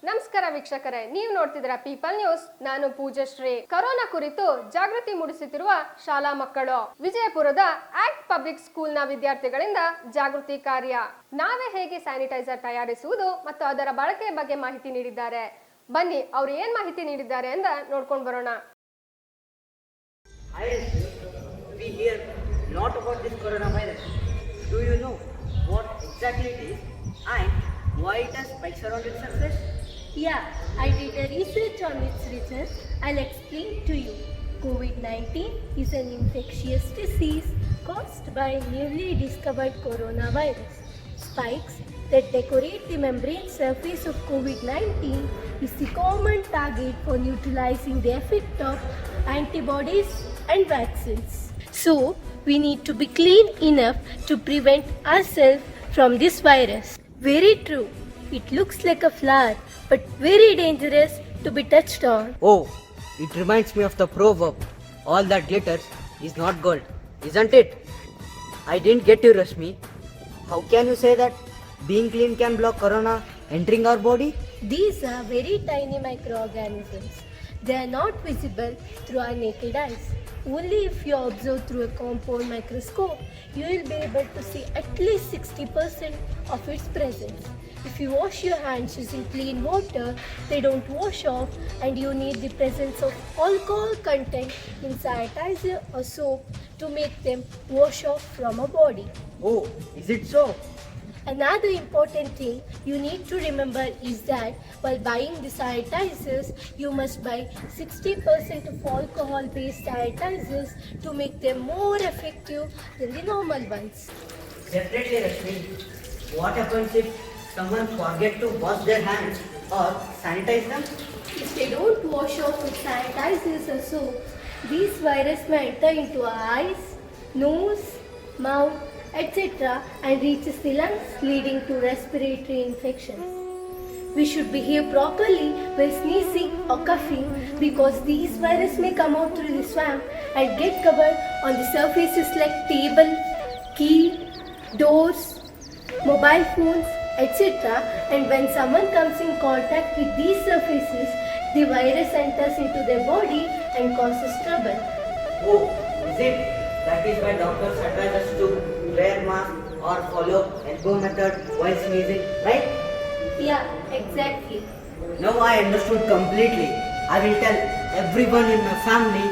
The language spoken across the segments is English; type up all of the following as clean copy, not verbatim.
ನಮಸ್ಕಾರ ವೀಕ್ಷಕರೇ, ನೀವು ನೋಡ್ತಿದ್ದೀರಾ ಪೀಪಲ್ ನ್ಯೂಸ್. ನಾನು ಪೂಜಶ್ರೀ. ಕೊರೋನಾ ಕುರಿತು ಜಾಗೃತಿ ಮೂಡಿಸುತ್ತಿರುವ ಶಾಲಾ ಮಕ್ಕಳು. ವಿಜಯಪುರದ ಆಕ್ಟ್ ಪಬ್ಲಿಕ್ ಸ್ಕೂಲ್ನ ವಿದ್ಯಾರ್ಥಿಗಳಿಂದ ಜಾಗೃತಿ ಕಾರ್ಯ. ನಾವೇ ಹೇಗೆ ಸ್ಯಾನಿಟೈಸರ್ ತಯಾರಿಸುವುದು ಮತ್ತು ಅದರ ಬಳಕೆಯ ಬಗ್ಗೆ ಮಾಹಿತಿ ನೀಡಿದ್ದಾರೆ. ಬನ್ನಿ ಅವರು ಏನ್ ಮಾಹಿತಿ ನೀಡಿದ್ದಾರೆ ಅಂತ ನೋಡ್ಕೊಂಡು ಬರೋಣ. We hear lot about this coronavirus. Do you know what exactly it is and why it has spikes around its surface? Yeah, I did a research on its reasons. I'll explain to you. COVID-19 is an infectious disease caused by newly discovered coronavirus. Spikes that decorate the membrane surface of COVID-19 is the common target for neutralizing the effect of antibodies and vaccines. So, we need to be clean enough to prevent ourselves from this virus. Very true. It looks like a flower, but very dangerous to be touched on. Oh, it reminds me of the proverb, all that glitters is not gold, isn't it? I didn't get you, Rashmi. How can you say that being clean can block corona entering our body? These are very tiny microorganisms. They are not visible through our naked eyes. Only if you observe through a compound microscope, you will be able to see at least 60% of its presence. If you wash your hands using clean water, they don't wash off and you need the presence of alcohol content in sanitizer or soap to make them wash off from our body. Oh, is it so? Another important thing you need to remember is that while buying the sanitizers, you must buy 60% of alcohol-based sanitizers to make them more effective than the normal ones. Definitely, Rashmi. What happens if someone forget to wash their hands or sanitize them? If they don't wash off with sanitizers or soap, these virus may enter into our eyes, nose, mouth, etc. and reaches the lungs, leading to respiratory infections. We should behave properly while sneezing or coughing because these viruses may come out through the swamp and get covered on the surfaces like table, key, doors, mobile phones, etc. And when someone comes in contact with these surfaces, the virus enters into their body and causes trouble. Oh, is it? That is why doctors advise us to wear mask or follow elbow method while sneezing, right? Yeah, exactly. Now I understood completely. I will tell everyone in my family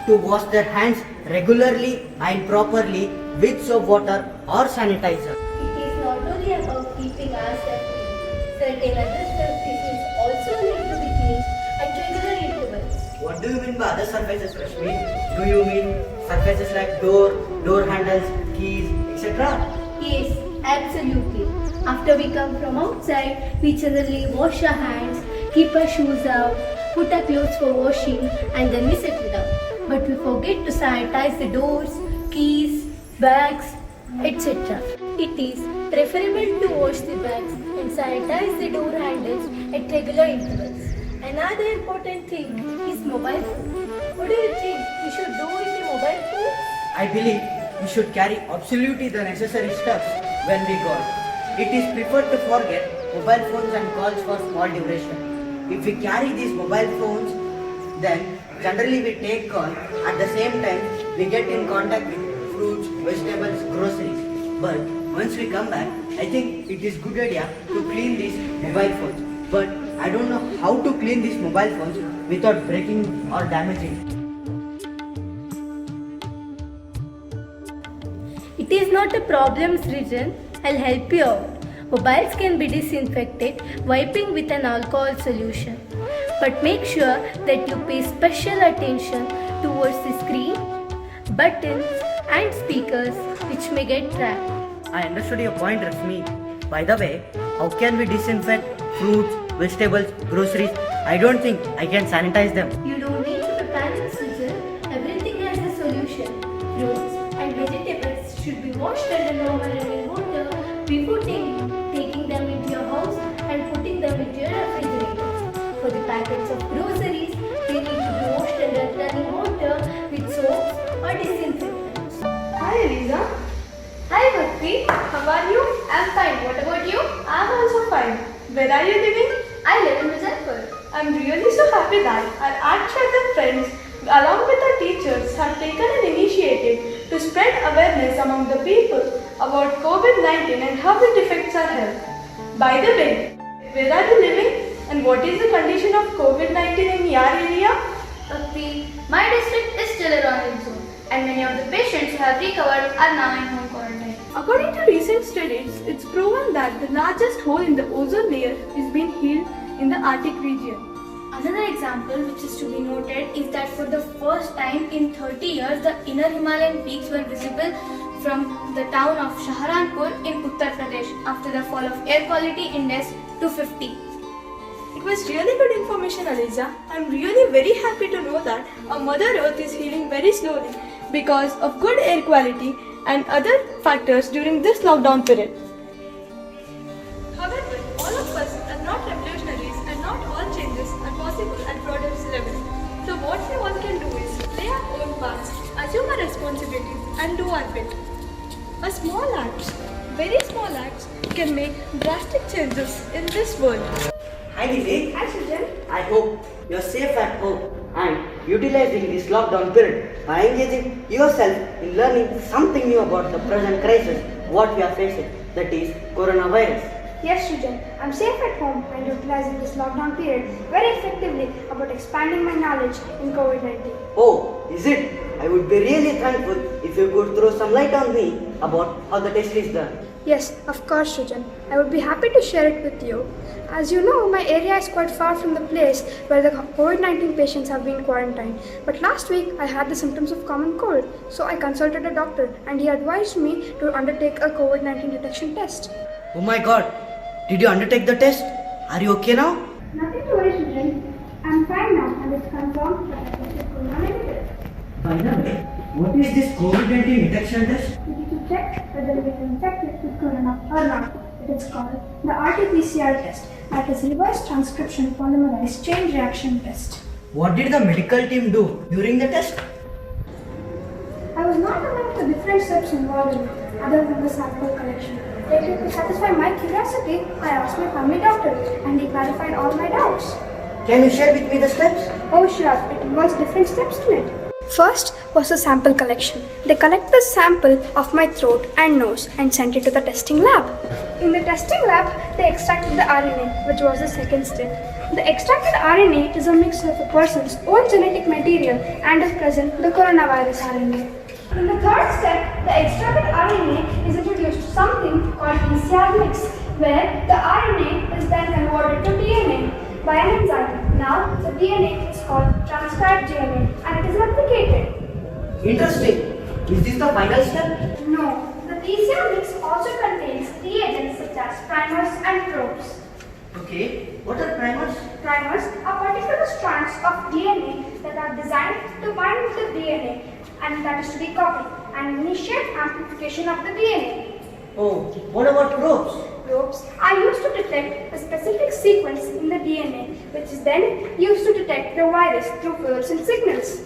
to wash their hands regularly and properly with soap water or sanitizer. It is not only about keeping ourselves clean. Certain other surfaces also need to be cleaned at regular intervals. What do you mean by other surfaces, Rashmi? Do you mean surfaces like door handles, keys, etc.? Yes, absolutely. After we come from outside, we generally wash our hands, keep our shoes out, put our clothes for washing, and then we set it up. But we forget to sanitize the doors, keys, bags, etc. It is preferable to wash the bags and sanitize the door handles at regular intervals. Another important thing is mobile phone. What do you think we should do with the mobile phone? I believe we should carry absolutely the necessary steps when we go out. It is preferred to forget mobile phones and calls for small duration. If we carry these mobile phones, then generally we take call. At the same time, we get in contact with fruits, vegetables, groceries. But once we come back, I think it is good idea to clean these mobile phones. But I don't know how to clean these mobile phones without breaking or damaging. It is not a problem, Srijan. I'll help you out. Mobiles can be disinfected wiping with an alcohol solution. But make sure that you pay special attention towards the screen, buttons and speakers which may get trapped. I understood your point, Rashmi. By the way, how can we disinfect fruits, vegetables, groceries? I don't think I can sanitize them. You don't need to be panicked, Srijan. Everything has a solution. Fruits and vegetables should be washed under normal running water before taking them into your house and putting them into your refrigerator. For the packets of groceries, they need to be washed under running water with soaps or disinfectants. Hi Lisa. Hi Bhakti. How are you? I'm fine. What about you? I'm also fine. Where are you living? I live in Vijay. I'm really so happy that our art chat and friends, along with our teachers, have taken an initiative to spread awareness among the people about COVID-19 and how it affects our health. By the way, where are you living and what is the condition of COVID-19 in your area? My district is still a orange zone, and many of the patients who have recovered are now in home quarantine. According to recent studies, it's proven that the largest hole in the ozone layer is being healed in the Arctic region. Another example which is to be noted is that for the first time in 30 years, the inner Himalayan peaks were visible from the town of Saharanpur in Uttar Pradesh after the fall of air quality index to 50. It was really good information, Aliza. I'm really very happy to know that our Mother Earth is healing very slowly because of good air quality and other factors during this lockdown period. However, all of us are not revolutionaries and not all changes are possible at Broadham's level. So what we all can do is play our own parts, assume our responsibilities and do our bit. A small acts, very small acts can make drastic changes in this world. Hi Lily. Hi, Sujan. I hope you're safe at home and utilizing this lockdown period by engaging yourself in learning something new about the present crisis what we are facing, that is coronavirus. Yes, Sujan, I'm safe at home and utilizing this lockdown period very effectively about expanding my knowledge in COVID-19. Oh, is it? I would be really thankful if you could throw some light on me about how the test is done. Yes, of course, Sujan. I would be happy to share it with you. As you know, my area is quite far from the place where the COVID-19 patients have been quarantined. But last week, I had the symptoms of common cold. So I consulted a doctor and he advised me to undertake a COVID-19 detection test. Oh my god, did you undertake the test? Are you okay now? Nothing to worry, Sujan. I'm fine now and it's confirmed that I tested corona negative. By the way, what is this COVID-19 detection test? We need to check whether we are infected with corona or not. It is called the RT-PCR test, that is reverse transcription polymerase chain reaction test. What did the medical team do during the test? I was not aware of the different steps involved in it, other than the sample collection. Later, to satisfy my curiosity, I asked my family doctor, and he clarified all my doubts. Can you share with me the steps? Oh sure, it involves different steps to it. First was the sample collection. They collect the sample of my throat and nose and sent it to the testing lab. In the testing lab, they extracted the RNA, which was the second step. The extracted RNA is a mix of a person's own genetic material and, if present, the coronavirus RNA. In the third step, the extracted RNA is introduced to something called PCR mix, where the RNA is then converted to DNA by an enzyme. Now, the DNA is called transcribed DNA and it is replicated. Interesting. Is this the final step? No, the PCR mix also contains reagents such as primers and probes. Okay, what are primers? Primers are particular strands of DNA that are designed to bind with the DNA and that is to be copied and initiate amplification of the DNA. Oh, what about probes? Probes are used to detect a specific sequence in the DNA, which is then used to detect the virus through fluorescent signals.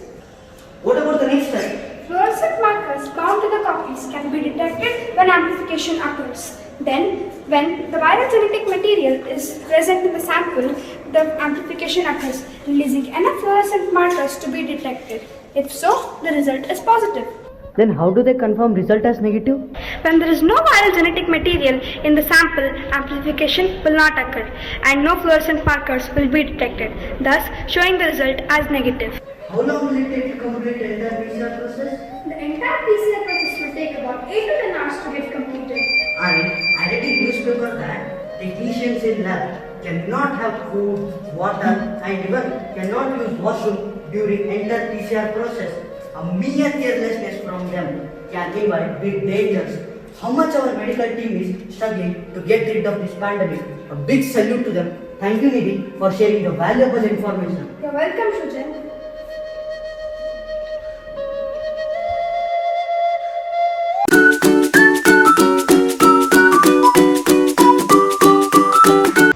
What about the next step? Fluorescent markers bound to the copies can be detected when amplification occurs. Then, when the viral genetic material is present in the sample, the amplification occurs, releasing enough fluorescent markers to be detected. If so, the result is positive. Then how do they confirm result as negative? When there is no viral genetic material in the sample, amplification will not occur and no fluorescent markers will be detected, thus showing the result as negative. How long will it take to complete the entire PCR process? The entire PCR process will take about 8 to 10 hours to get completed. I read in newspaper that technicians in lab cannot have food, water and even cannot use washroom during entire PCR process. A mere carelessness from them can even be dangerous. How much our medical team is struggling to get rid of this pandemic. A big salute to them. Thank you, Nidhi, for sharing the valuable information. You're welcome, Sujan.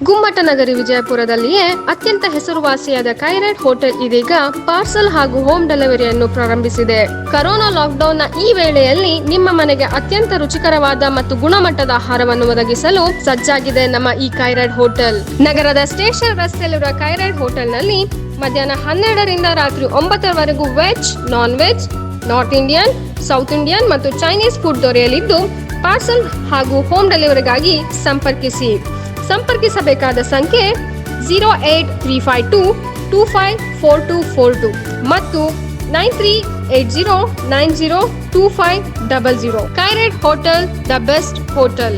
ಗುಮ್ಮಟ ನಗರಿ ವಿಜಯಪುರದಲ್ಲಿಯೇ ಅತ್ಯಂತ ಹೆಸರುವಾಸಿಯಾದ ಕೈರೇಟ್ hotel ಇದೀಗ parcel ಹಾಗೂ home ಡೆಲಿವರಿಯನ್ನು ಪ್ರಾರಂಭಿಸಿದೆ. Corona lockdown ನ ಈ ವೇಳೆಯಲ್ಲಿ ನಿಮ್ಮ ಮನೆಗೆ ಅತ್ಯಂತ ರುಚಿಕರವಾದ ಮತ್ತು ಗುಣಮಟ್ಟದ ಆಹಾರವನ್ನು ಒದಗಿಸಲು ಸಜ್ಜಾಗಿದೆ ನಮ್ಮ ಈ ಕೈರೇಟ್ ಹೋಟೆಲ್. ನಗರದ ಸ್ಟೇಷನ್ ರಸ್ತೆಯಲ್ಲಿರುವ ಕೈರೇಟ್ ಹೋಟೆಲ್ನಲ್ಲಿ ಮಧ್ಯಾಹ್ನ 12ರಿಂದ ರಾತ್ರಿ 9ರವರೆಗೂ veg, non veg, north Indian, south Indian ಮತ್ತು ಚೈನೀಸ್ ಫುಡ್ ದೊರೆಯಲಿದ್ದು ಪಾರ್ಸಲ್ ಹಾಗೂ ಹೋಮ್ ಡೆಲಿವರಿಗಾಗಿ ಸಂಪರ್ಕಿಸಬೇಕಾದ ಸಂಖ್ಯೆ 08352254242 ಮತ್ತು 9380902500. ಕೈರೇಟ್ ಹೋಟೆಲ್, ದ ಬೆಸ್ಟ್ ಹೋಟೆಲ್.